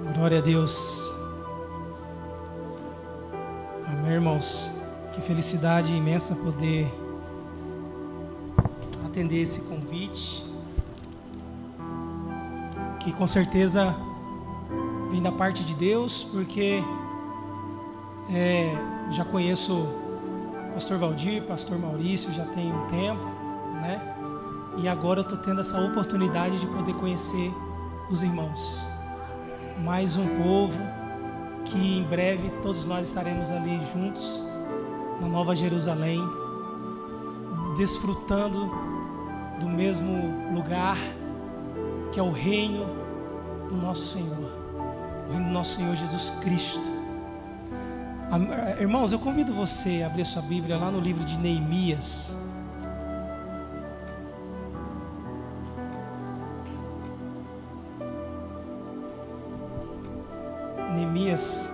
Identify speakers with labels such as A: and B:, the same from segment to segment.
A: Glória a Deus. Amém, irmãos. Que felicidade imensa poder atender esse convite, que com certeza vem da parte de Deus, porque já conheço o pastor Valdir, pastor Maurício, já tem um tempo, né? E agora eu estou tendo essa oportunidade de poder conhecer os irmãos. Mais um povo que em breve todos nós estaremos ali juntos, na Nova Jerusalém, desfrutando do mesmo lugar, que é o reino do nosso Senhor, o reino do nosso Senhor Jesus Cristo. Irmãos, eu convido você a abrir a sua Bíblia lá no livro de Neemias. Neemias,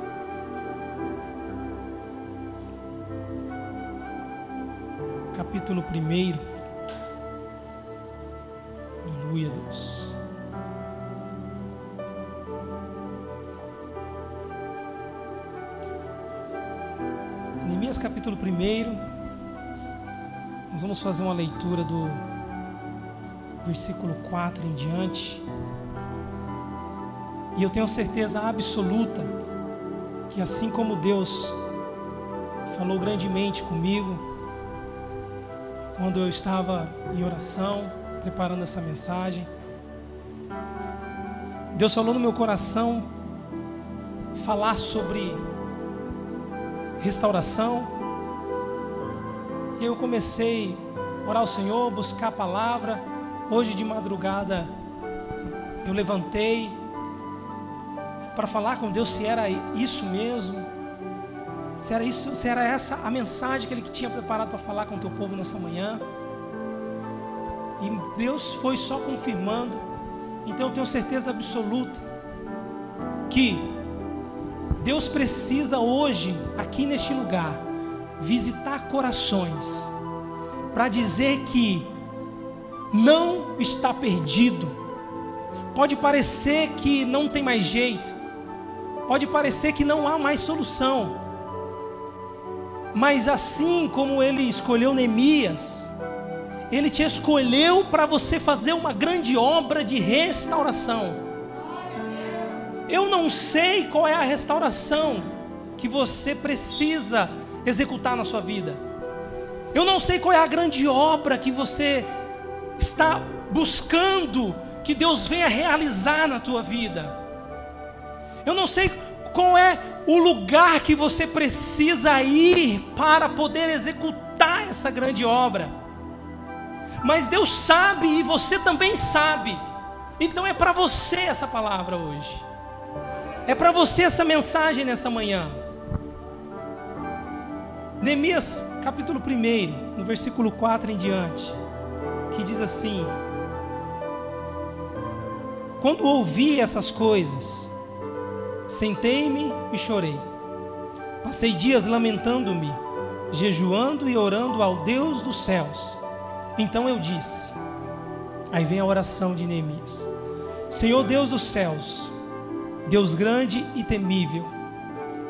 A: capítulo 1. Aleluia, Deus. Neemias, capítulo 1. Nós vamos fazer uma leitura do versículo 4 em diante. E eu tenho certeza absoluta que assim como Deus falou grandemente comigo quando eu estava em oração, preparando essa mensagem, Deus falou no meu coração falar sobre restauração. E eu comecei a orar ao Senhor, buscar a palavra. Hoje de madrugada eu levantei para falar com Deus se era isso mesmo, se era essa a mensagem que Ele tinha preparado para falar com o teu povo nessa manhã. E Deus foi só confirmando. Então eu tenho certeza absoluta que Deus precisa hoje, aqui neste lugar, visitar corações, para dizer que não está perdido. Pode parecer que não tem mais jeito, pode parecer que não há mais solução, mas assim como Ele escolheu Neemias, Ele te escolheu para você fazer uma grande obra de restauração. Eu não sei qual é a restauração que você precisa executar na sua vida. Eu não sei qual é a grande obra que você está buscando que Deus venha realizar na tua vida. Eu não sei qual é o lugar que você precisa ir para poder executar essa grande obra. Mas Deus sabe e você também sabe. Então é para você essa palavra hoje. É para você essa mensagem nessa manhã. Neemias capítulo 1, no versículo 4 em diante, que diz assim: quando ouvi essas coisas, sentei-me e chorei. Passei dias lamentando-me, jejuando e orando ao Deus dos céus. Então eu disse, aí vem a oração de Neemias: Senhor Deus dos céus, Deus grande e temível,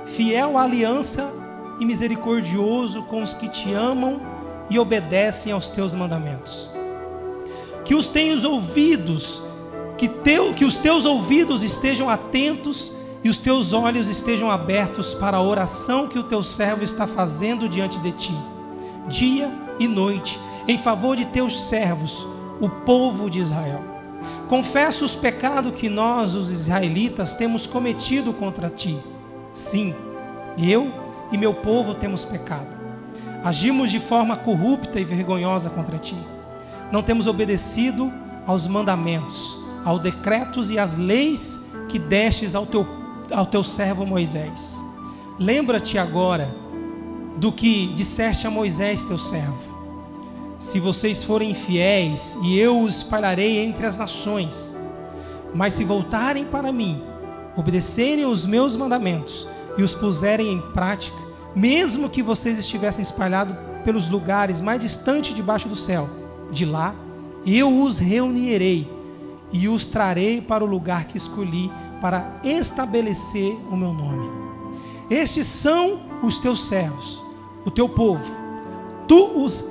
A: fiel à aliança e misericordioso com os que te amam e obedecem aos teus mandamentos. Que os teus ouvidos estejam atentos e os teus olhos estejam abertos para a oração que o teu servo está fazendo diante de ti, dia e noite, em favor de teus servos, o povo de Israel. Confesso os pecados que nós, os israelitas, temos cometido contra ti. Sim, eu e meu povo temos pecado. Agimos de forma corrupta e vergonhosa contra ti. Não temos obedecido aos mandamentos, aos decretos e às leis que destes ao teu servo Moisés. Lembra-te agora do que disseste a Moisés teu servo: se vocês forem infiéis, e eu os espalharei entre as nações, mas se voltarem para mim, obedecerem os meus mandamentos e os puserem em prática, mesmo que vocês estivessem espalhados pelos lugares mais distantes debaixo do céu, de lá eu os reunirei e os trarei para o lugar que escolhi para estabelecer o meu nome. Estes são os teus servos, o teu povo. Tu os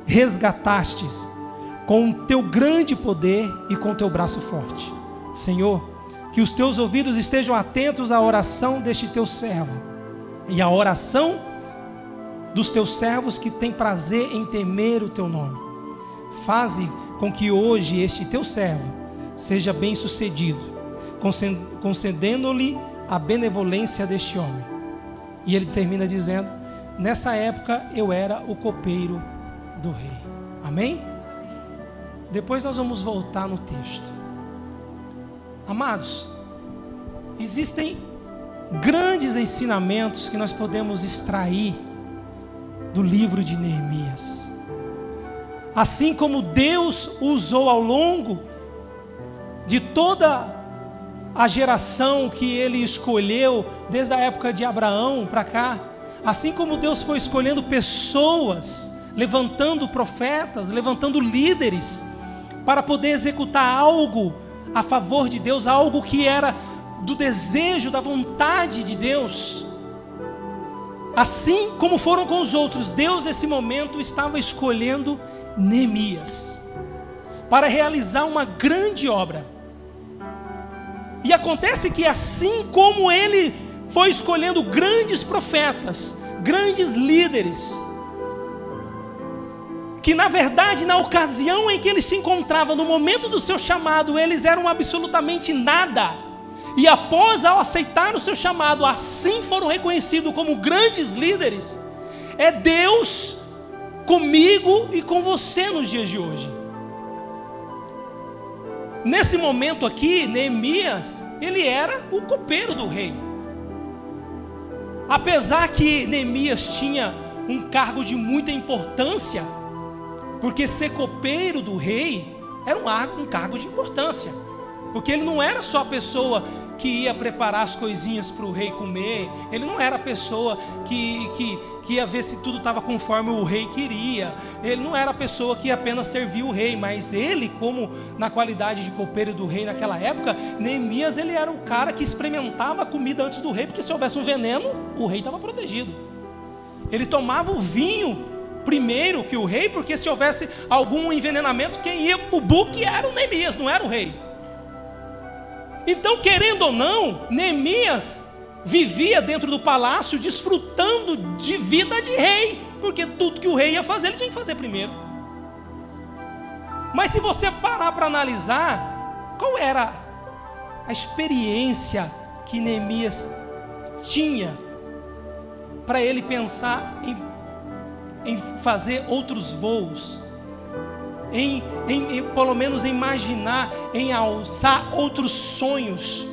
A: resgatastes com o teu grande poder e com o teu braço forte. Senhor, que os teus ouvidos estejam atentos à oração deste teu servo e à oração dos teus servos que têm prazer em temer o teu nome. Faze com que hoje este teu servo seja bem sucedido, concedendo-lhe a benevolência deste homem. E ele termina dizendo: nessa época eu era o copeiro do rei. Amém? Depois nós vamos voltar no texto. Amados, existem grandes ensinamentos que nós podemos extrair do livro de Neemias. Assim como Deus usou ao longo de toda a geração que Ele escolheu, desde a época de Abraão para cá, assim como Deus foi escolhendo pessoas, levantando profetas, levantando líderes, para poder executar algo a favor de Deus, algo que era do desejo, da vontade de Deus. Assim como foram com os outros, Deus nesse momento estava escolhendo Neemias para realizar uma grande obra. E acontece que assim como ele foi escolhendo grandes profetas, grandes líderes, que na verdade na ocasião em que ele se encontrava, no momento do seu chamado, eles eram absolutamente nada, e após ao aceitar o seu chamado, assim foram reconhecidos como grandes líderes. É Deus comigo e com você nos dias de hoje. Nesse momento aqui, Neemias, ele era o copeiro do rei. Apesar que Neemias tinha um cargo de muita importância, porque ser copeiro do rei era um cargo de importância, porque ele não era só a pessoa que ia preparar as coisinhas para o rei comer, ele não era a pessoa que ia ver se tudo estava conforme o rei queria, ele não era a pessoa que apenas servia o rei, mas ele, como na qualidade de copeiro do rei naquela época, Neemias, ele era o cara que experimentava a comida antes do rei, porque se houvesse um veneno, o rei estava protegido. Ele tomava o vinho primeiro que o rei, porque se houvesse algum envenenamento, quem ia para o buque era o Neemias, não era o rei. Então, querendo ou não, Neemias vivia dentro do palácio desfrutando de vida de rei, porque tudo que o rei ia fazer, ele tinha que fazer primeiro. Mas se você parar para analisar, qual era a experiência que Neemias tinha para ele pensar em fazer outros voos, em pelo menos imaginar, em alçar outros sonhos?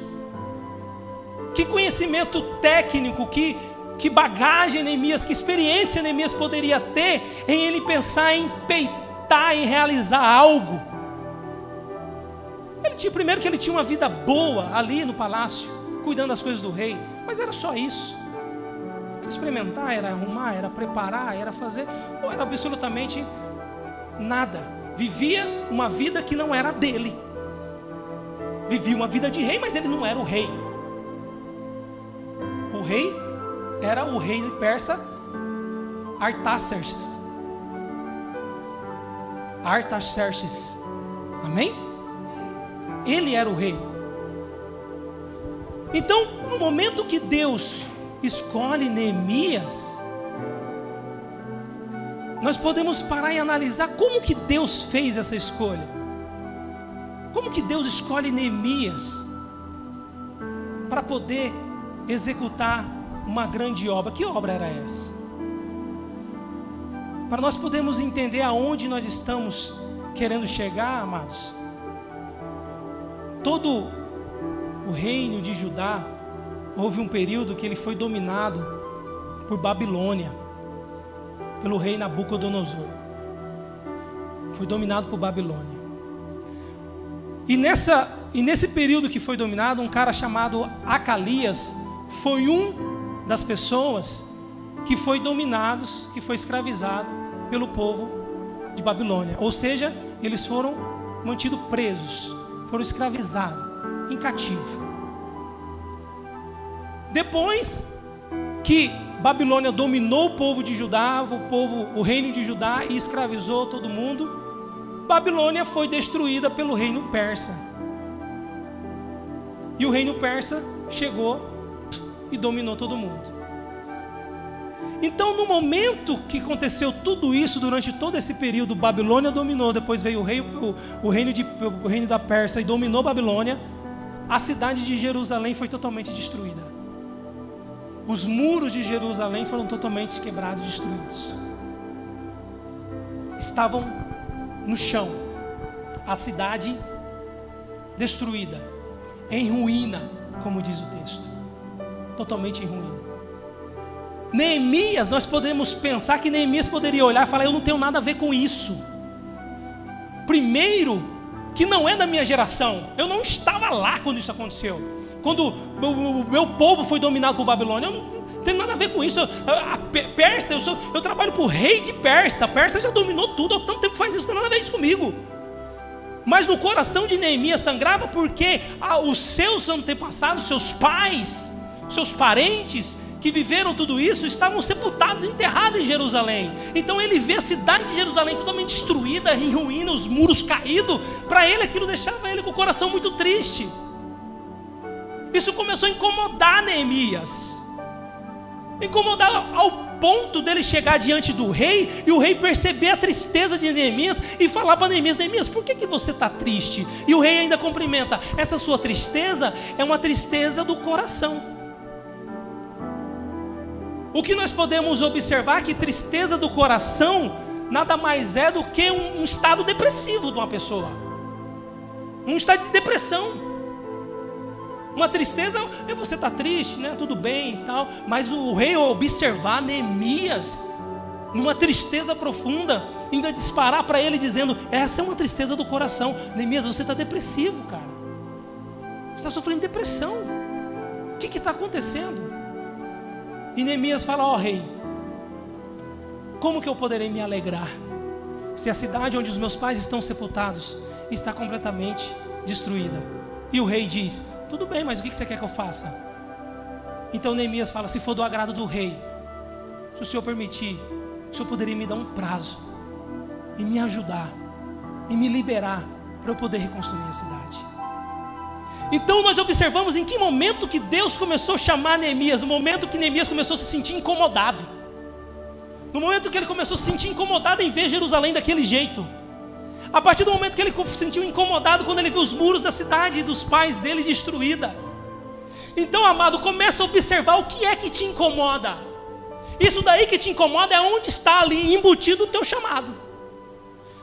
A: Que conhecimento técnico, que bagagem Neemias, que experiência Neemias poderia ter em ele pensar em peitar, em realizar algo? Primeiro que ele tinha uma vida boa ali no palácio, cuidando das coisas do rei, mas era só isso. Era experimentar, era arrumar, era preparar, era fazer, ou era absolutamente nada. Vivia uma vida que não era dele. Vivia uma vida de rei, mas ele não era o rei. O rei era o rei persa Artaxerxes. Amém? Ele era o rei. Então, no momento que Deus escolhe Neemias, nós podemos parar e analisar como que Deus fez essa escolha. Como que Deus escolhe Neemias para poder executar uma grande obra? Que obra era essa? Para nós podermos entender aonde nós estamos querendo chegar, amados. Todo o reino de Judá, houve um período que ele foi dominado por Babilônia, pelo rei Nabucodonosor. Foi dominado por Babilônia. E nesse período que foi dominado, um cara chamado Acalias foi um das pessoas que foi dominado, que foi escravizado pelo povo de Babilônia. Ou seja, eles foram mantidos presos, foram escravizados, em cativo. Depois que Babilônia dominou o povo de Judá, o reino de Judá, e escravizou todo mundo, Babilônia foi destruída pelo reino persa. E o reino persa chegou e dominou todo mundo. Então, no momento que aconteceu tudo isso, durante todo esse período, Babilônia dominou, depois veio o reino da Pérsia e dominou Babilônia, a cidade de Jerusalém foi totalmente destruída. Os muros de Jerusalém foram totalmente quebrados e destruídos. Estavam no chão, a cidade destruída, em ruína, como diz o texto, totalmente em ruína. Neemias, nós podemos pensar que Neemias poderia olhar e falar: eu não tenho nada a ver com isso. Primeiro, que não é da minha geração, eu não estava lá quando isso aconteceu, quando o meu povo foi dominado por Babilônia. Eu não tenho nada a ver com isso. A Pérsia, eu trabalho para o rei de Pérsia. A Pérsia já dominou tudo, há tanto tempo faz isso, não tem nada a ver isso comigo. Mas no coração de Neemias sangrava porque os seus antepassados, seus pais, seus parentes que viveram tudo isso, estavam sepultados, enterrados em Jerusalém. Então ele vê a cidade de Jerusalém totalmente destruída, em ruína, os muros caídos. Para ele aquilo deixava ele com o coração muito triste. Isso começou a incomodar Neemias, incomodar ao ponto dele chegar diante do rei, e o rei perceber a tristeza de Neemias e falar para Neemias: Neemias, por que você está triste? E o rei ainda cumprimenta: essa sua tristeza é uma tristeza do coração. O que nós podemos observar é que tristeza do coração nada mais é do que um estado depressivo de uma pessoa, um estado de depressão. Uma tristeza é você estar triste, né? Tudo bem e tal, mas o rei, ao observar Neemias numa tristeza profunda, ainda disparar para ele dizendo: essa é uma tristeza do coração. Neemias, você está depressivo, cara, você está sofrendo depressão, o que está acontecendo? E Neemias fala: ó rei, como que eu poderei me alegrar se a cidade onde os meus pais estão sepultados está completamente destruída? E o rei diz: tudo bem, mas o que você quer que eu faça? Então Neemias fala: se for do agrado do rei, se o senhor permitir, o senhor poderia me dar um prazo e me ajudar e me liberar para eu poder reconstruir a cidade. Então nós observamos em que momento que Deus começou a chamar Neemias. No momento que Neemias começou a se sentir incomodado, no momento que ele começou a se sentir incomodado em ver Jerusalém daquele jeito. A partir do momento que ele se sentiu incomodado quando ele viu os muros da cidade dos pais dele destruída. Então, amado, começa a observar o que é que te incomoda. Isso daí que te incomoda é onde está ali embutido o teu chamado.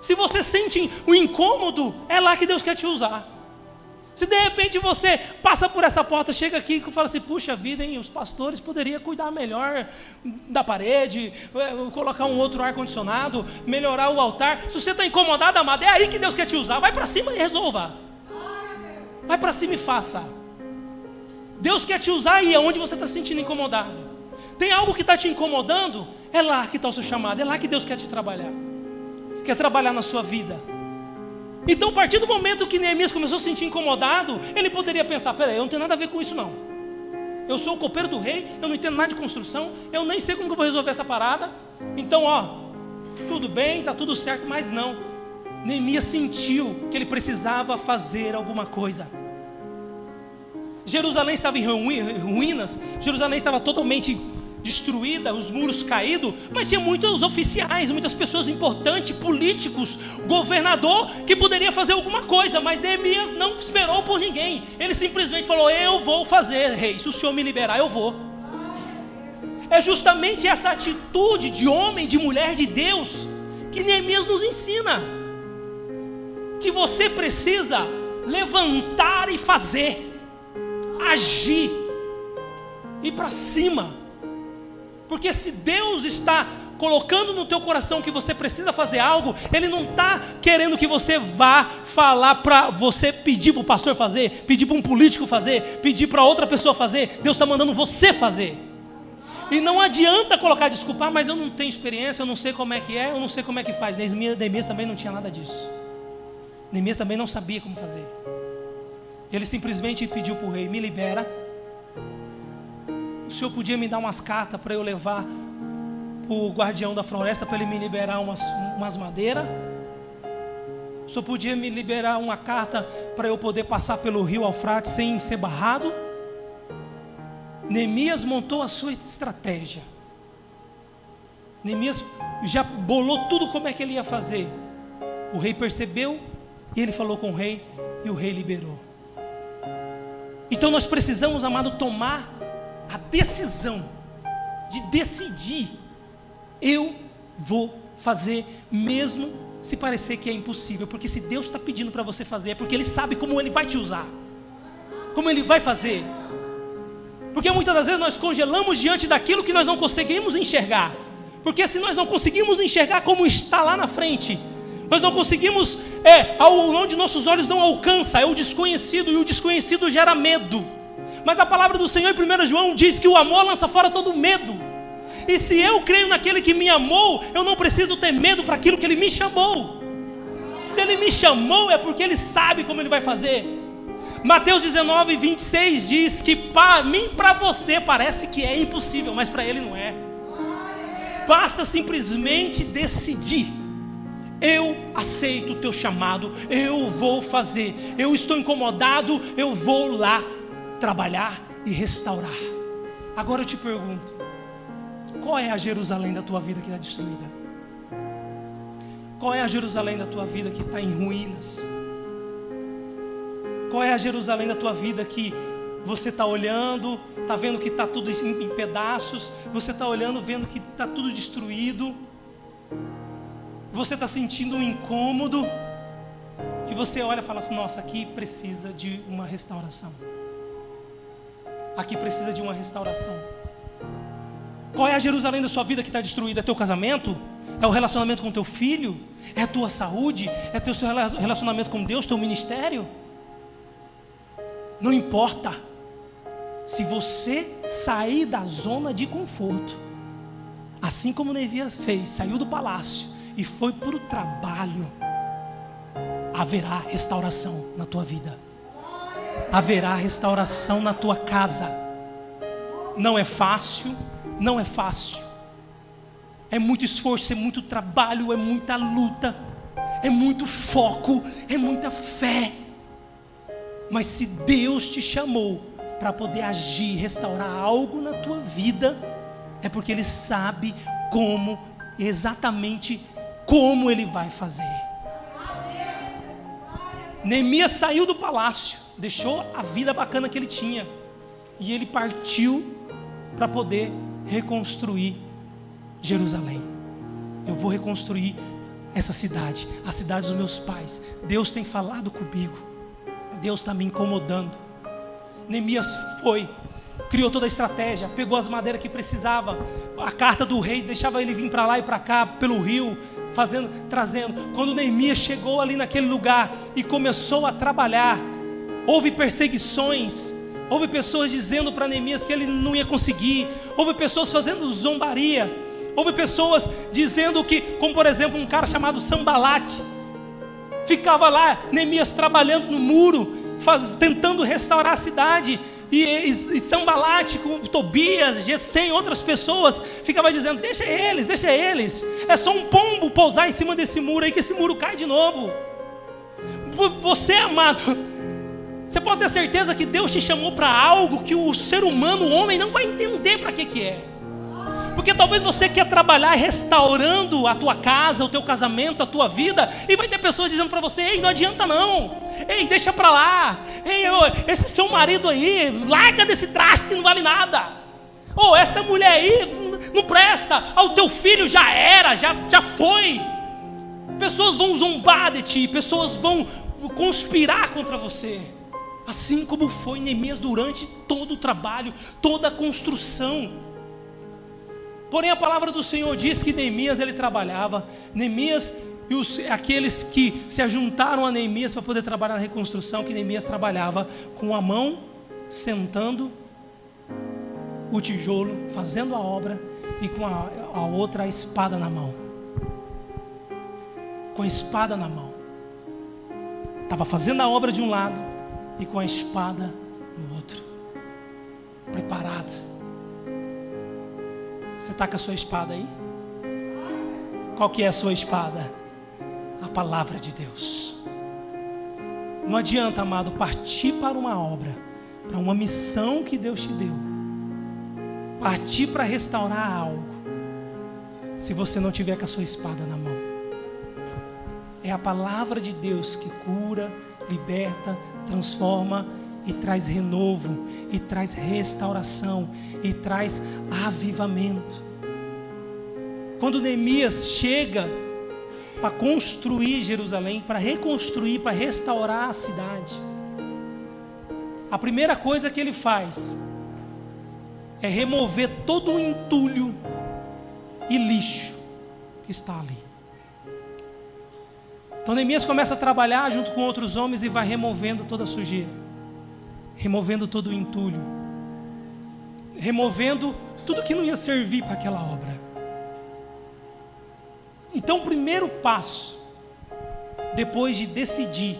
A: Se você sente o incômodo, é lá que Deus quer te usar. Se de repente você passa por essa porta, chega aqui e fala assim: puxa vida, hein, os pastores poderiam cuidar melhor da parede, colocar um outro ar-condicionado, melhorar o altar. Se você está incomodado, amado, é aí que Deus quer te usar. Vai para cima e resolva. Vai para cima e faça. Deus quer te usar aí, onde você está se sentindo incomodado. Tem algo que está te incomodando? É lá que está o seu chamado, é lá que Deus quer te trabalhar. Quer trabalhar na sua vida. Então, a partir do momento que Neemias começou a se sentir incomodado, ele poderia pensar: peraí, eu não tenho nada a ver com isso não. Eu sou o copeiro do rei, eu não entendo nada de construção, eu nem sei como que eu vou resolver essa parada. Então, tudo bem, está tudo certo, mas não. Neemias sentiu que ele precisava fazer alguma coisa. Jerusalém estava em ruínas, Jerusalém estava totalmente destruída, os muros caídos, mas tinha muitos oficiais, muitas pessoas importantes, políticos, governador, que poderia fazer alguma coisa, mas Neemias não esperou por ninguém. Ele simplesmente falou: eu vou fazer, rei, se o senhor me liberar, eu vou. É justamente essa atitude de homem, de mulher de Deus, que Neemias nos ensina, que você precisa levantar e fazer, agir, ir para cima. Porque se Deus está colocando no teu coração que você precisa fazer algo, Ele não está querendo que você vá falar para você, pedir para o pastor fazer, pedir para um político fazer, pedir para outra pessoa fazer. Deus está mandando você fazer. E não adianta colocar desculpa: mas eu não tenho experiência, eu não sei como é que é, eu não sei como é que faz. Neemias também não tinha nada disso. Neemias também não sabia como fazer. Ele simplesmente pediu para o rei: me libera. O senhor podia me dar umas cartas para eu levar o guardião da floresta para ele me liberar umas madeiras? O senhor podia me liberar uma carta para eu poder passar pelo rio Eufrates sem ser barrado? Neemias montou a sua estratégia. Neemias já bolou tudo como é que ele ia fazer. O rei percebeu e ele falou com o rei e o rei liberou. Então nós precisamos, amado, tomar a decisão de decidir: eu vou fazer mesmo se parecer que é impossível. Porque se Deus está pedindo para você fazer, é porque Ele sabe como Ele vai te usar, como Ele vai fazer. Porque muitas das vezes nós congelamos diante daquilo que nós não conseguimos enxergar. Porque se nós não conseguimos enxergar como está lá na frente, nós não conseguimos, onde nossos olhos não alcançam, é o desconhecido, e o desconhecido gera medo. Mas a palavra do Senhor em 1 João diz que o amor lança fora todo medo. E se eu creio naquele que me amou, eu não preciso ter medo para aquilo que Ele me chamou. Se Ele me chamou, é porque Ele sabe como Ele vai fazer. Mateus 19, 26 diz que para mim, para você, parece que é impossível, mas para Ele não é. Basta simplesmente decidir: eu aceito o teu chamado, eu vou fazer. Eu estou incomodado, eu vou lá trabalhar e restaurar. Agora eu te pergunto: qual é a Jerusalém da tua vida que está destruída? Qual é a Jerusalém da tua vida que está em ruínas? Qual é a Jerusalém da tua vida que você está olhando, está vendo que está tudo em pedaços? Você está olhando, vendo que está tudo destruído? Você está sentindo um incômodo? E você olha e fala assim: nossa, aqui precisa de uma restauração. Aqui precisa de uma restauração. Qual é a Jerusalém da sua vida que está destruída? É teu casamento? É o relacionamento com teu filho? É a tua saúde? É teu relacionamento com Deus, teu ministério? Não importa. Se você sair da zona de conforto, assim como Neemias fez, saiu do palácio e foi para o trabalho, haverá restauração na tua vida. Haverá restauração na tua casa. Não é fácil, não é fácil. É muito esforço, é muito trabalho, é muita luta, é muito foco, é muita fé. Mas se Deus te chamou para poder agir, restaurar algo na tua vida, é porque Ele sabe como, exatamente como Ele vai fazer. Neemias saiu do palácio, deixou a vida bacana que ele tinha, e ele partiu para poder reconstruir Jerusalém. Eu vou reconstruir essa cidade, a cidade dos meus pais. Deus tem falado comigo, Deus está me incomodando. Neemias foi, criou toda a estratégia, pegou as madeiras que precisava, a carta do rei deixava ele vir para lá e para cá pelo rio, trazendo. Quando Neemias chegou ali naquele lugar e começou a trabalhar, houve perseguições, houve pessoas dizendo para Neemias que ele não ia conseguir, houve pessoas fazendo zombaria, houve pessoas dizendo que, como por exemplo um cara chamado Sambalate, ficava lá, Neemias trabalhando no muro, tentando restaurar a cidade, e Sambalate com Tobias, Gesem e outras pessoas ficava dizendo: deixa eles, é só um pombo pousar em cima desse muro aí que esse muro cai de novo. Você, amado, você pode ter certeza que Deus te chamou para algo que o ser humano, o homem, não vai entender para que é. Porque talvez você quer trabalhar restaurando a tua casa, o teu casamento, a tua vida, e vai ter pessoas dizendo para você: ei, não adianta não, ei, deixa para lá, ei, esse seu marido aí, larga desse traste, não vale nada, ou essa mulher aí não presta, o teu filho já era, já foi. Pessoas vão zombar de ti, pessoas vão conspirar contra você, assim como foi Neemias durante todo o trabalho, toda a construção. Porém a palavra do Senhor diz que Neemias ele trabalhava, Neemias e aqueles que se ajuntaram a Neemias para poder trabalhar na reconstrução, que Neemias trabalhava com a mão sentando o tijolo, fazendo a obra, e com a outra a espada na mão. Com a espada na mão. Estava fazendo a obra de um lado e com a espada no outro. Preparado. Você está com a sua espada aí? Qual que é a sua espada? A palavra de Deus. Não adianta, amado, partir para uma obra, para uma missão que Deus te deu. Partir para restaurar algo, se você não tiver com a sua espada na mão. É a palavra de Deus que cura, liberta, transforma e traz renovo, e traz restauração, e traz avivamento. Quando Neemias chega para construir Jerusalém, para reconstruir, para restaurar a cidade, a primeira coisa que ele faz é remover todo o entulho e lixo que está ali. Então Neemias começa a trabalhar junto com outros homens e vai removendo toda a sujeira, removendo todo o entulho, removendo tudo que não ia servir para aquela obra. Então o primeiro passo, depois de decidir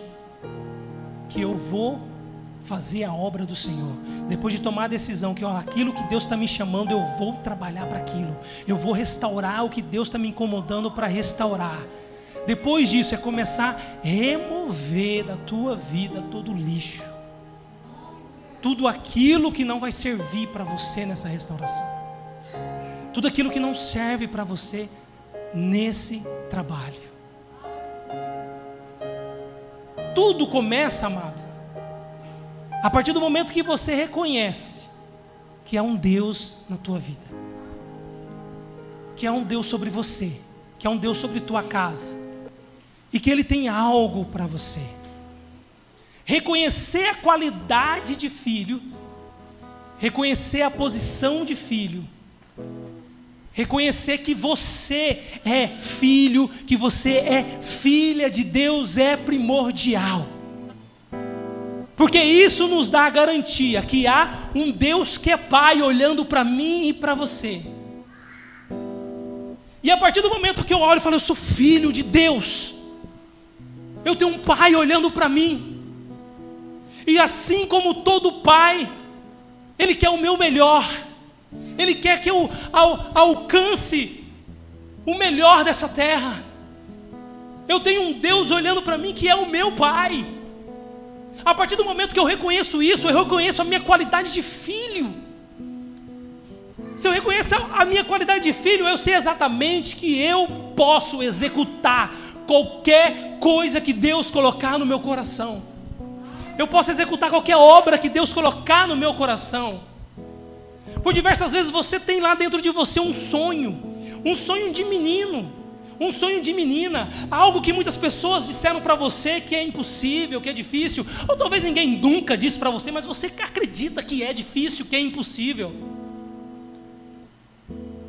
A: que eu vou fazer a obra do Senhor, depois de tomar a decisão que aquilo que Deus está me chamando, eu vou trabalhar para aquilo, eu vou restaurar o que Deus está me incomodando para restaurar. Depois disso é começar a remover da tua vida todo o lixo, tudo aquilo que não vai servir para você nessa restauração, tudo aquilo que não serve para você nesse trabalho. Tudo começa, amado, a partir do momento que você reconhece que há um Deus na tua vida, que há um Deus sobre você, que há um Deus sobre tua casa, e que Ele tem algo para você. Reconhecer a qualidade de filho, reconhecer a posição de filho, reconhecer que você é filho, que você é filha de Deus, é primordial. Porque isso nos dá a garantia que há um Deus que é Pai olhando para mim e para você. E a partir do momento que eu olho e falo, eu sou filho de Deus, eu tenho um Pai olhando para mim. E assim como todo pai, Ele quer o meu melhor. Ele quer que eu alcance o melhor dessa terra. Eu tenho um Deus olhando para mim que é o meu Pai. A partir do momento que eu reconheço isso, eu reconheço a minha qualidade de filho. Se eu reconheço a minha qualidade de filho, eu sei exatamente que eu posso executar qualquer coisa que Deus colocar no meu coração. Eu posso executar qualquer obra que Deus colocar no meu coração. Por diversas vezes você tem lá dentro de você um sonho de menino, um sonho de menina, algo que muitas pessoas disseram para você que é impossível, que é difícil, ou talvez ninguém nunca disse para você, mas você acredita que é difícil, que é impossível.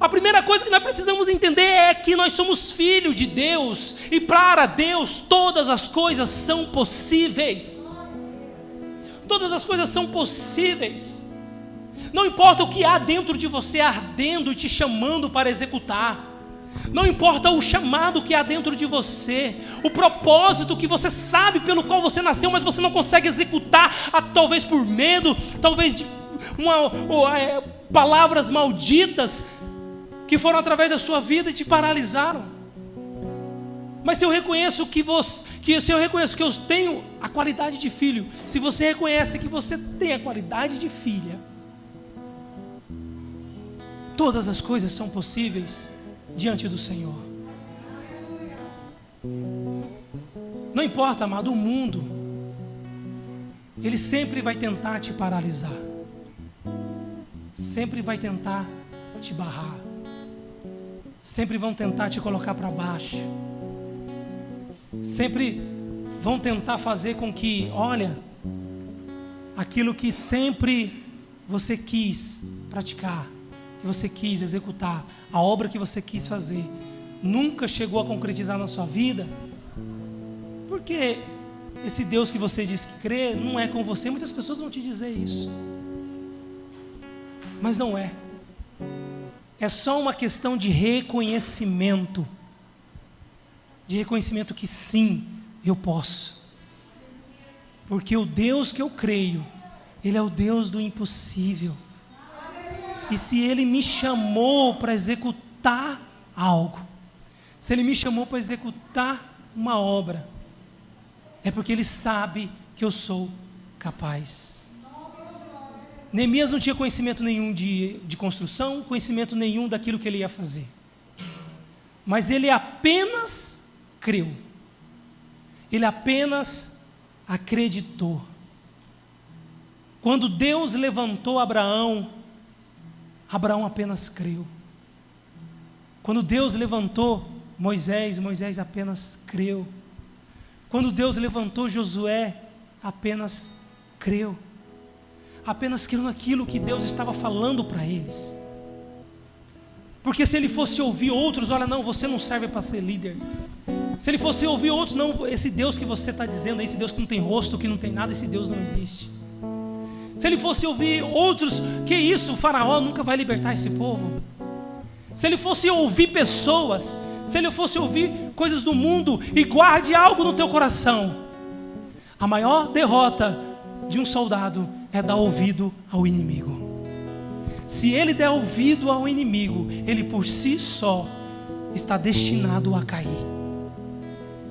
A: A primeira coisa que nós precisamos entender é que nós somos filhos de Deus, e para Deus todas as coisas são possíveis. Todas as coisas são possíveis. Não importa o que há dentro de você ardendo e te chamando para executar. Não importa o chamado que há dentro de você, o propósito que você sabe pelo qual você nasceu, mas você não consegue executar, talvez por medo, talvez de palavras malditas que foram através da sua vida e te paralisaram. Mas se eu reconheço que eu tenho a qualidade de filho, se você reconhece que você tem a qualidade de filha, todas as coisas são possíveis diante do Senhor. Não importa, amado, o mundo, ele sempre vai tentar te paralisar, sempre vai tentar te barrar, sempre vão tentar te colocar para baixo, sempre vão tentar fazer com que, olha, aquilo que sempre você quis praticar, que você quis executar, a obra que você quis fazer, nunca chegou a concretizar na sua vida, porque esse Deus que você diz que crê não é com você. Muitas pessoas vão te dizer isso, mas não é. É só uma questão de reconhecimento que sim, eu posso. Porque o Deus que eu creio, Ele é o Deus do impossível. E se Ele me chamou para executar algo, se Ele me chamou para executar uma obra, é porque Ele sabe que eu sou capaz. Neemias não tinha conhecimento nenhum de construção, conhecimento nenhum daquilo que ele ia fazer. Mas ele apenas creu. Ele apenas acreditou. Quando Deus levantou Abraão, Abraão apenas creu. Quando Deus levantou Moisés, Moisés apenas creu. Quando Deus levantou Josué, apenas creu. Apenas creu naquilo que Deus estava falando para eles. Porque se ele fosse ouvir outros, olha, não, você não serve para ser líder. Se ele fosse ouvir outros, não, esse Deus que você está dizendo, esse Deus que não tem rosto, que não tem nada, esse Deus não existe. Se ele fosse ouvir outros, que isso, o faraó nunca vai libertar esse povo. Se ele fosse ouvir pessoas, se ele fosse ouvir coisas do mundo, e guarde algo no teu coração, a maior derrota de um soldado é dar ouvido ao inimigo. Se ele der ouvido ao inimigo, ele por si só está destinado a cair.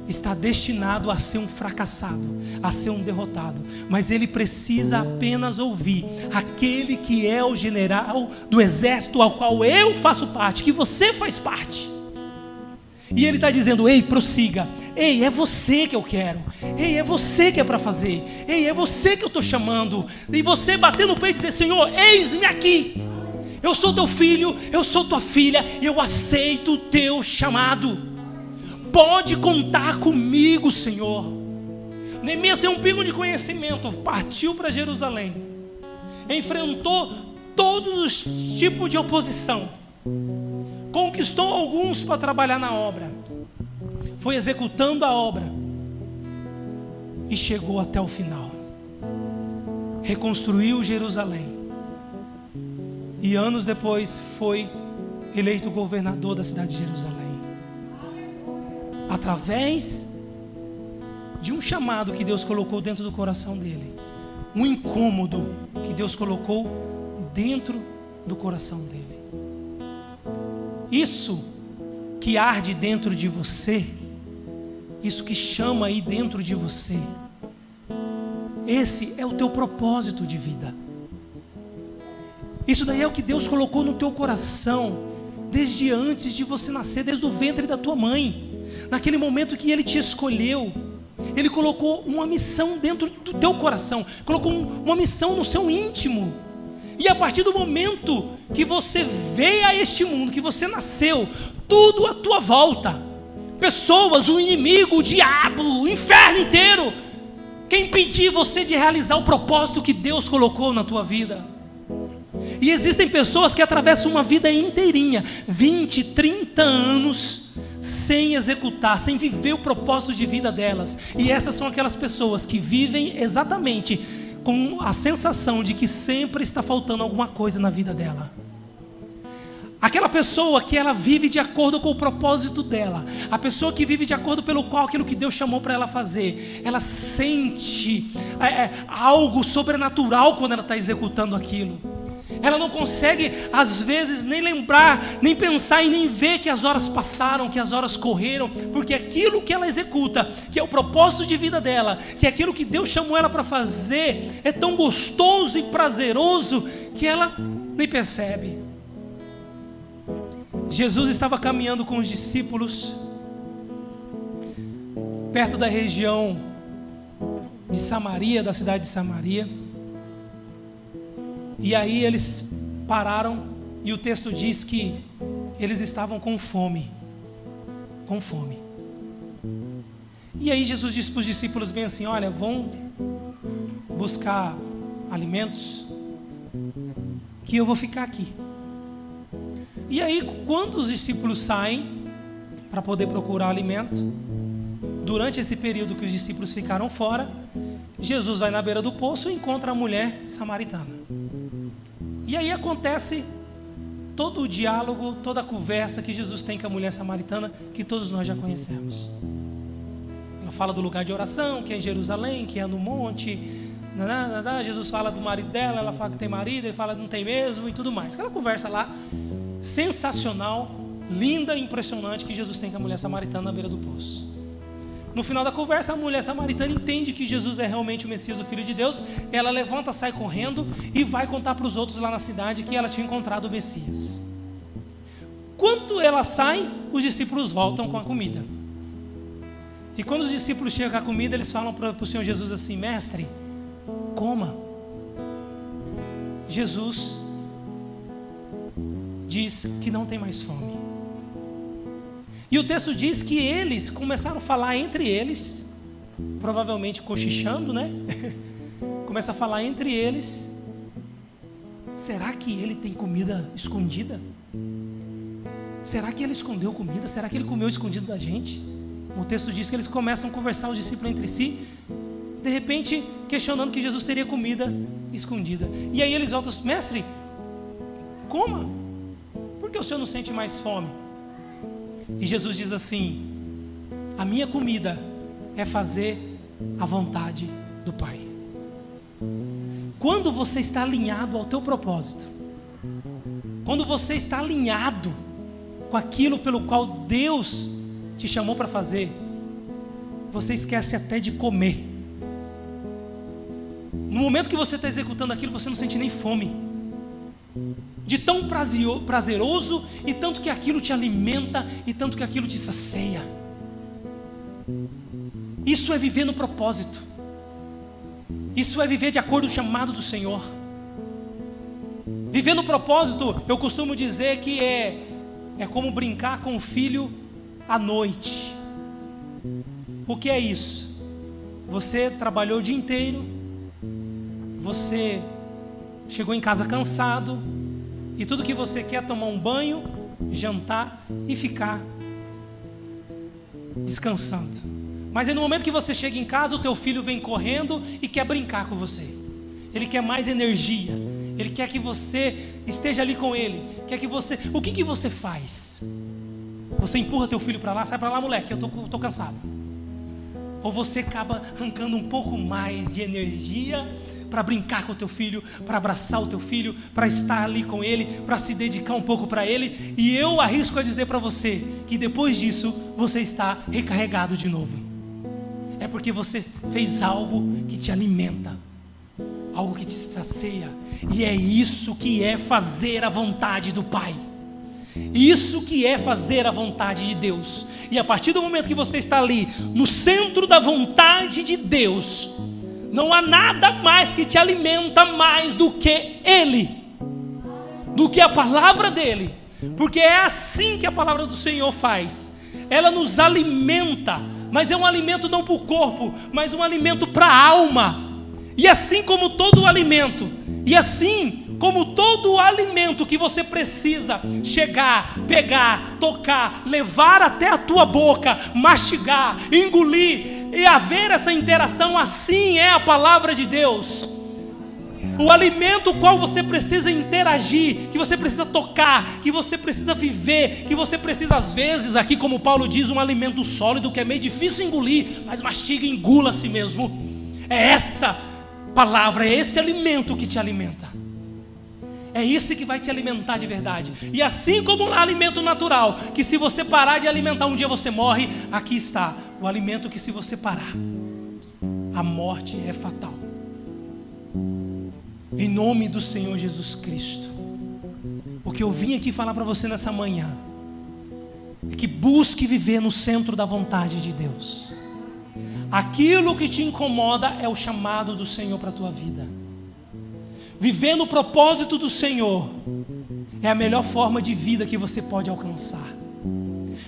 A: Está destinado a ser um fracassado, a ser um derrotado. Mas ele precisa apenas ouvir aquele que é o general do exército ao qual eu faço parte, que você faz parte. E ele está dizendo: ei, prossiga. Ei, é você que eu quero. Ei, é você que é para fazer. Ei, é você que eu estou chamando. E você bater no peito e dizer: Senhor, eis-me aqui. Eu sou teu filho, eu sou tua filha, eu aceito o teu chamado. Pode contar comigo, Senhor. Neemias é um pingo de conhecimento, partiu para Jerusalém, enfrentou todos os tipos de oposição, conquistou alguns para trabalhar na obra, foi executando a obra e chegou até o final. Reconstruiu Jerusalém e anos depois foi eleito governador da cidade de Jerusalém, através de um chamado que Deus colocou dentro do coração dele, um incômodo que Deus colocou dentro do coração dele. Isso que arde dentro de você, isso que chama aí dentro de você, esse é o teu propósito de vida. Isso daí é o que Deus colocou no teu coração desde antes de você nascer, desde o ventre da tua mãe. Naquele momento que Ele te escolheu, Ele colocou uma missão dentro do teu coração, colocou uma missão no seu íntimo. E a partir do momento que você veio a este mundo, que você nasceu, tudo à tua volta, pessoas, o inimigo, o diabo, o inferno inteiro, quer impedir você de realizar o propósito que Deus colocou na tua vida. E existem pessoas que atravessam uma vida inteirinha, 20, 30 anos, sem executar, sem viver o propósito de vida delas. E essas são aquelas pessoas que vivem exatamente com a sensação de que sempre está faltando alguma coisa na vida dela. Aquela pessoa que ela vive de acordo com o propósito dela, a pessoa que vive de acordo pelo qual aquilo que Deus chamou para ela fazer, ela sente algo sobrenatural quando ela está executando aquilo. Ela não consegue, às vezes, nem lembrar, nem pensar e nem ver que as horas passaram, que as horas correram, porque aquilo que ela executa, que é o propósito de vida dela, que é aquilo que Deus chamou ela para fazer, é tão gostoso e prazeroso que ela nem percebe. Jesus estava caminhando com os discípulos perto da região de Samaria, da cidade de Samaria. E aí eles pararam e o texto diz que eles estavam com fome. Com fome. E aí Jesus disse para os discípulos bem assim: olha, vão buscar alimentos, que eu vou ficar aqui. E aí quando os discípulos saem para poder procurar alimento, durante esse período que os discípulos ficaram fora, Jesus vai na beira do poço e encontra a mulher samaritana. E aí acontece todo o diálogo, toda a conversa que Jesus tem com a mulher samaritana, que todos nós já conhecemos. Ela fala do lugar de oração, que é em Jerusalém, que é no monte. Jesus fala do marido dela, ela fala que tem marido, ele fala que não tem mesmo e tudo mais. Aquela conversa lá, sensacional, linda e impressionante que Jesus tem com a mulher samaritana na beira do poço. No final da conversa, a mulher samaritana entende que Jesus é realmente o Messias, o Filho de Deus. Ela levanta, sai correndo e vai contar para os outros lá na cidade que ela tinha encontrado o Messias. Quando ela sai, os discípulos voltam com a comida. E quando os discípulos chegam com a comida, eles falam para o Senhor Jesus assim: mestre, coma. Jesus diz que não tem mais fome. E o texto diz que eles começaram a falar entre eles, provavelmente cochichando, né? Começa a falar entre eles: será que ele tem comida escondida? Será que ele escondeu comida? Será que ele comeu escondido da gente? O texto diz que eles começam a conversar, os discípulos entre si, de repente questionando que Jesus teria comida escondida. E aí eles voltam: mestre, coma. Por que o senhor não sente mais fome? E Jesus diz assim: a minha comida é fazer a vontade do Pai. Quando você está alinhado ao teu propósito, quando você está alinhado com aquilo pelo qual Deus te chamou para fazer, você esquece até de comer. No momento que você está executando aquilo, você não sente nem fome, de tão prazeroso, e tanto que aquilo te alimenta, e tanto que aquilo te sacia. Isso é viver no propósito. Isso é viver de acordo com o chamado do Senhor. Viver no propósito, eu costumo dizer que é como brincar com o filho à noite. O que é isso? Você trabalhou o dia inteiro, você chegou em casa cansado, e tudo que você quer é tomar um banho, jantar e ficar descansando. Mas aí no momento que você chega em casa, o teu filho vem correndo e quer brincar com você. Ele quer mais energia. Ele quer que você esteja ali com ele. Quer que você... O que você faz? Você empurra teu filho para lá: sai para lá, moleque, eu tô cansado. Ou você acaba arrancando um pouco mais de energia para brincar com o teu filho, para abraçar o teu filho, para estar ali com ele, para se dedicar um pouco para ele. E eu arrisco a dizer para você que depois disso você está recarregado de novo. É porque você fez algo que te alimenta, algo que te sacia. E é isso que é fazer a vontade do Pai. Isso que é fazer a vontade de Deus. E a partir do momento que você está ali no centro da vontade de Deus, não há nada mais que te alimenta mais do que Ele, do que a palavra dEle. Porque é assim que a palavra do Senhor faz. Ela nos alimenta, mas é um alimento não para o corpo, mas um alimento para a alma. E assim como todo alimento, que você precisa chegar, pegar, tocar, levar até a tua boca, mastigar, engolir e haver essa interação, assim é a palavra de Deus. O alimento qual você precisa interagir, que você precisa tocar, que você precisa viver, que você precisa às vezes, aqui como Paulo diz, um alimento sólido que é meio difícil engolir, mas mastiga e engula a si mesmo. É essa palavra, é esse alimento que te alimenta. É isso que vai te alimentar de verdade. E assim como o alimento natural, que se você parar de alimentar um dia você morre, aqui está o alimento que se você parar, a morte é fatal. Em nome do Senhor Jesus Cristo, o que eu vim aqui falar para você nessa manhã é que busque viver no centro da vontade de Deus. Aquilo que te incomoda é o chamado do Senhor para a tua vida. Viver no propósito do Senhor é a melhor forma de vida que você pode alcançar.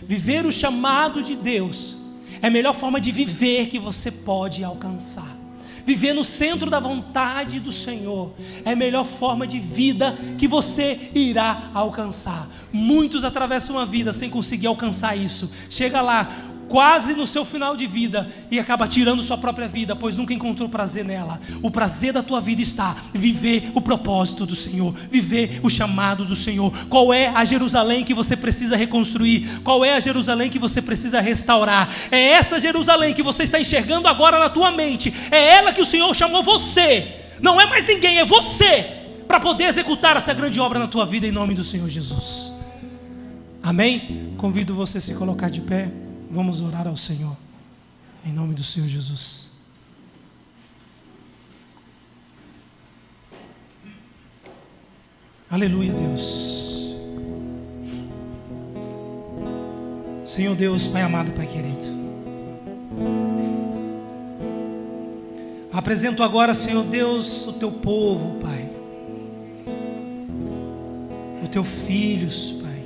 A: Viver o chamado de Deus é a melhor forma de viver que você pode alcançar. Viver no centro da vontade do Senhor é a melhor forma de vida que você irá alcançar. Muitos atravessam uma vida sem conseguir alcançar isso. Chega lá, quase no seu final de vida, e acaba tirando sua própria vida, pois nunca encontrou prazer nela. O prazer da tua vida está em viver o propósito do Senhor, viver o chamado do Senhor. Qual é a Jerusalém que você precisa reconstruir? Qual é a Jerusalém que você precisa restaurar? É essa Jerusalém que você está enxergando agora na tua mente. É ela que o Senhor chamou você. Não é mais ninguém, é você, para poder executar essa grande obra na tua vida, em nome do Senhor Jesus. Amém? Convido você a se colocar de pé. Vamos orar ao Senhor, em nome do Senhor Jesus. Aleluia, Deus. Senhor Deus, Pai amado, Pai querido, apresento agora, Senhor Deus, o teu povo, Pai, os teus filhos, Pai,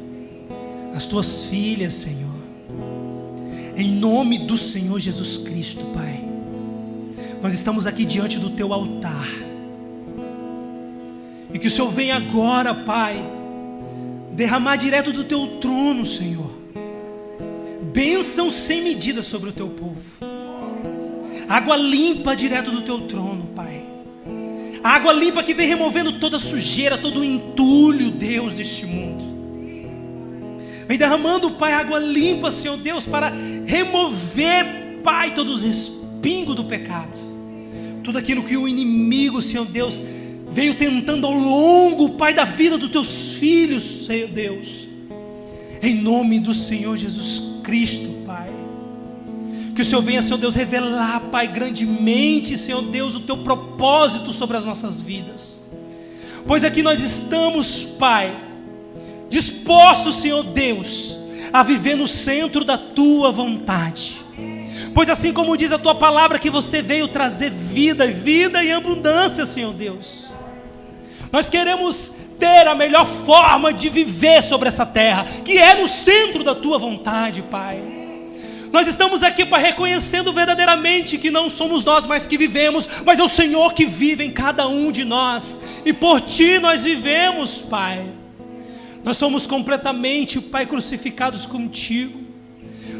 A: as tuas filhas, Senhor, em nome do Senhor Jesus Cristo, Pai. Nós estamos aqui diante do teu altar, e que o Senhor venha agora, Pai, derramar direto do teu trono, Senhor, bênção sem medida sobre o teu povo, água limpa direto do teu trono, Pai, água limpa que vem removendo toda sujeira, todo o entulho, Deus, deste mundo. Vem derramando, Pai, água limpa, Senhor Deus, para remover, Pai, todos os respingos do pecado, tudo aquilo que o inimigo, Senhor Deus, veio tentando ao longo, Pai, da vida dos teus filhos, Senhor Deus, em nome do Senhor Jesus Cristo, Pai. Que o Senhor venha, Senhor Deus, revelar, Pai, grandemente, Senhor Deus, o teu propósito sobre as nossas vidas, pois aqui nós estamos, Pai, dispostos, Senhor Deus, a viver no centro da tua vontade, pois assim como diz a tua palavra, que você veio trazer vida e abundância, Senhor Deus. Nós queremos ter a melhor forma de viver sobre essa terra, que é no centro da tua vontade, Pai. Nós estamos aqui, Pai, reconhecendo verdadeiramente que não somos nós mais que vivemos, mas é o Senhor que vive em cada um de nós, e por ti nós vivemos, Pai. Nós somos completamente, Pai, crucificados contigo.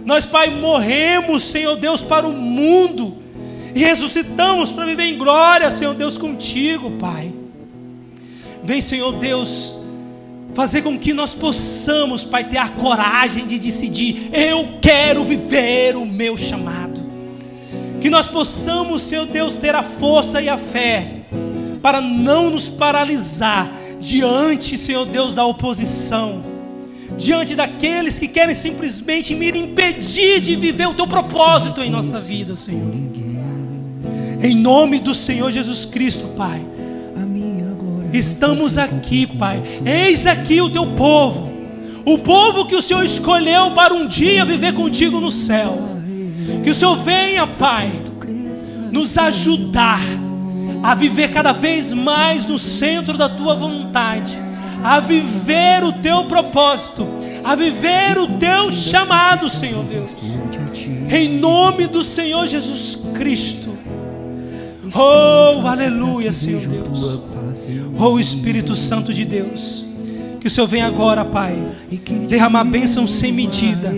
A: Nós, Pai, morremos, Senhor Deus, para o mundo, e ressuscitamos para viver em glória, Senhor Deus, contigo, Pai. Vem, Senhor Deus, fazer com que nós possamos, Pai, ter a coragem de decidir: eu quero viver o meu chamado. Que nós possamos, Senhor Deus, ter a força e a fé para não nos paralisar diante, Senhor Deus, da oposição, diante daqueles que querem simplesmente me impedir de viver o teu propósito em nossa vida, Senhor. Em nome do Senhor Jesus Cristo, Pai, estamos aqui, Pai. Eis aqui o teu povo, o povo que o Senhor escolheu para um dia viver contigo no céu. Que o Senhor venha, Pai, nos ajudar a viver cada vez mais no centro da tua vontade, a viver o teu propósito, a viver o teu chamado, Senhor Deus, em nome do Senhor Jesus Cristo. Oh, aleluia, Senhor Deus. Oh, Espírito Santo de Deus, que o Senhor venha agora, Pai, derramar bênção sem medida.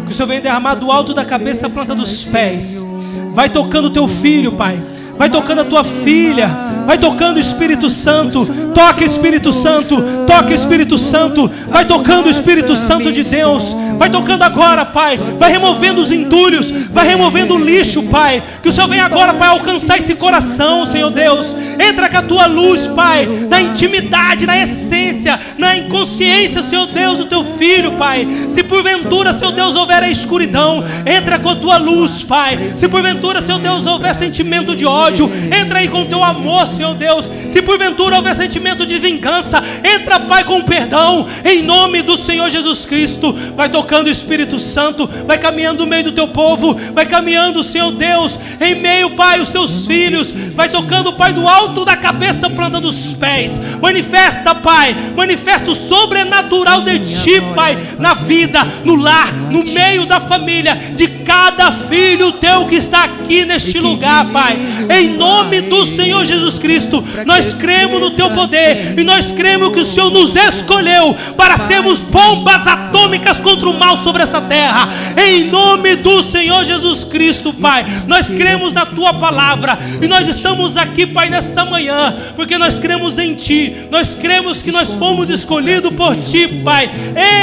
A: Que o Senhor venha derramar do alto da cabeça à planta dos pés. Vai tocando o teu filho, Pai. Vai tocando a tua filha. Vai tocando o Espírito Santo. Toca, Espírito Santo. Toca, Espírito Santo. Vai tocando o Espírito Santo de Deus. Vai tocando agora, Pai. Vai removendo os entulhos. Vai removendo o lixo, Pai. Que o Senhor venha agora, Pai, alcançar esse coração, Senhor Deus. Entra com a tua luz, Pai, na intimidade, na essência, na inconsciência, Senhor Deus, do teu filho, Pai. Se porventura, Senhor Deus, houver a escuridão, entra com a tua luz, Pai. Se porventura, Senhor Deus, houver sentimento de ódio, entra aí com o teu amor, Senhor Deus. Se porventura houver sentimento de vingança, entra, Pai, com perdão, em nome do Senhor Jesus Cristo. Vai tocando o Espírito Santo, vai caminhando no meio do teu povo, vai caminhando, Senhor Deus, em meio, Pai, os teus filhos, vai tocando, Pai, do alto da cabeça, planta dos pés. Manifesta, Pai, manifesta o sobrenatural de ti, Pai, na vida, no lar, no meio da família, de cada filho teu que está aqui neste lugar, Pai, em nome do Senhor Jesus Cristo. Nós cremos no teu poder, e nós cremos que o Senhor nos escolheu para sermos bombas atômicas contra o todo mal sobre essa terra, em nome do Senhor Jesus Cristo, Pai. Nós cremos na Tua palavra, e nós estamos aqui, Pai, nessa manhã, porque nós cremos em Ti, nós cremos que nós fomos escolhidos por Ti, Pai.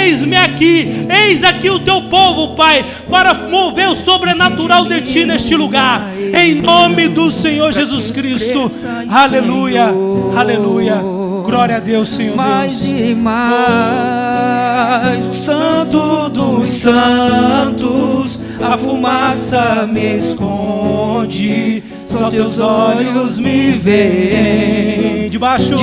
A: Eis-me aqui, eis aqui o Teu povo, Pai, para mover o sobrenatural de Ti neste lugar, em nome do Senhor Jesus Cristo. Aleluia, aleluia, glória a Deus, Senhor Deus.
B: Mais e mais, o Santo dos Santos, a fumaça me esconde, só Teus olhos me veem. Debaixo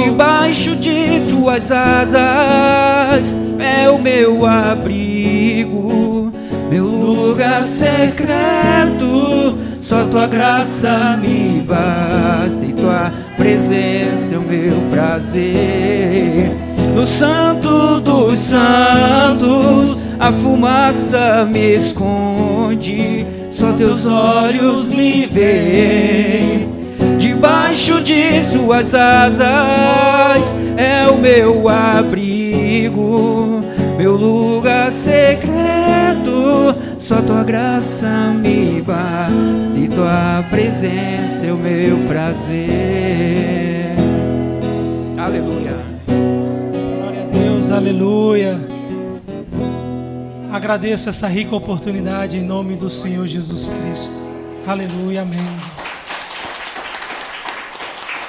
B: de Suas asas é o meu abrigo, meu lugar secreto. Só Tua graça me basta e Tua presença é o meu prazer. No Santo dos Santos, a fumaça me esconde, só Teus olhos me veem. Debaixo de Suas asas é o meu abrigo, meu lugar secreto. Só Tua graça me basta e Tua presença é o meu prazer. Aleluia.
A: Glória a Deus, aleluia. Agradeço essa rica oportunidade em nome do Senhor Jesus Cristo. Aleluia, amém.